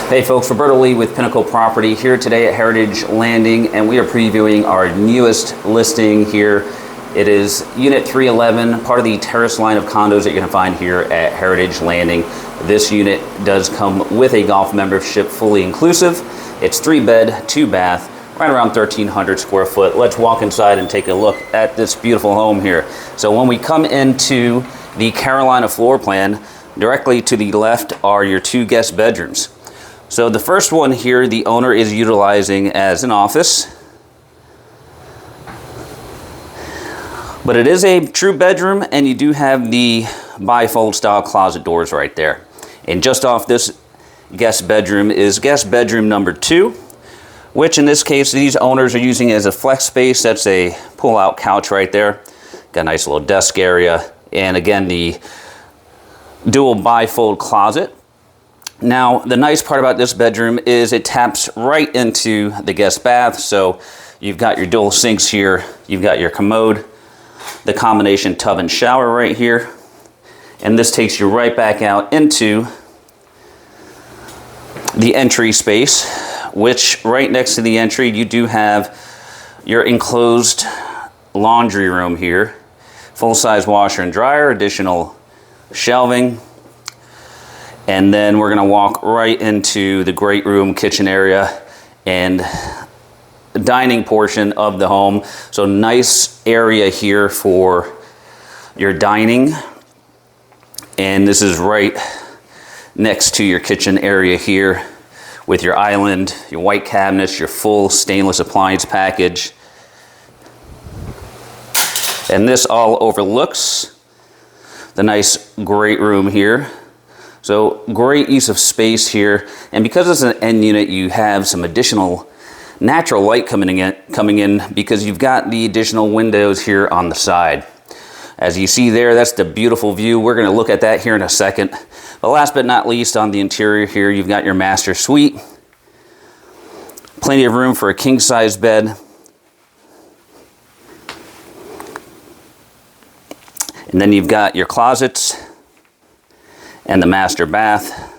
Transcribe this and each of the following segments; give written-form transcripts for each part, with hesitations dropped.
Hey folks, Roberto Lee with Pinnacle Property here today at Heritage Landing, and we are previewing our newest listing here. It is Unit 311, part of the terrace line of condos that you're going to find here at Heritage Landing. This unit does come with a golf membership, fully inclusive. It's 3-bed, 2-bath, right around 1,300 square foot. Let's walk inside and take a look at this beautiful home here. So when we come into the Carolina floor plan, directly to the left are your 2 guest bedrooms. So the first one here, the owner is utilizing as an office. But it is a true bedroom, and you do have the bifold style closet doors right there. And just off this guest bedroom is guest bedroom number 2, which in this case, these owners are using as a flex space. That's a pull-out couch right there. Got a nice little desk area. And again, the dual bifold closet. Now, the nice part about this bedroom is it taps right into the guest bath. So you've got your dual sinks here, you've got your commode, the combination tub and shower right here. And this takes you right back out into the entry space, which right next to the entry, you do have your enclosed laundry room here. Full-size washer and dryer, additional shelving. And then we're gonna walk right into the great room, kitchen area, and dining portion of the home. So nice area here for your dining. And this is right next to your kitchen area here with your island, your white cabinets, your full stainless appliance package. And this all overlooks the nice great room here. So great use of space here. And because it's an end unit, you have some additional natural light coming in because you've got the additional windows here on the side. As you see there, that's the beautiful view. We're going to look at that here in a second. But last but not least, on the interior here, you've got your master suite. Plenty of room for a king-size bed. And then you've got your closets and the master bath.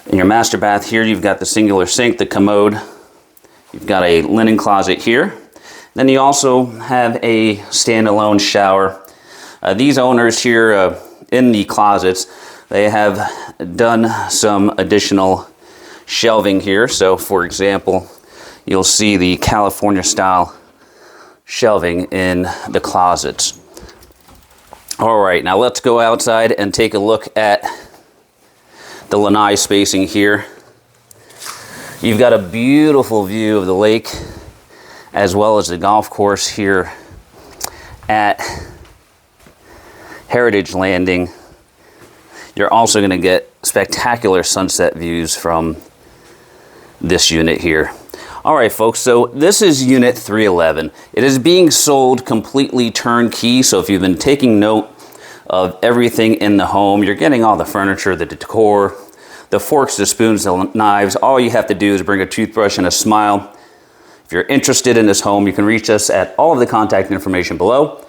In your master bath here, you've got the singular sink, the commode. You've got a linen closet here. Then you also have a standalone shower. These owners here in the closets, they have done some additional shelving here. So for example, you'll see the California style shelving in the closets. All right, now let's go outside and take a look at the lanai spacing here. You've got a beautiful view of the lake as well as the golf course here at Heritage Landing. You're also going to get spectacular sunset views from this unit here. All right, folks, so this is Unit 311. It is being sold completely turnkey, so if you've been taking note of everything in the home, you're getting all the furniture, the decor, the forks, the spoons, the knives. All you have to do is bring a toothbrush and a smile. If you're interested in this home, you can reach us at all of the contact information below.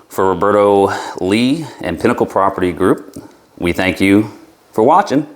For Roberto Lee and Pinnacle Property Group, we thank you for watching.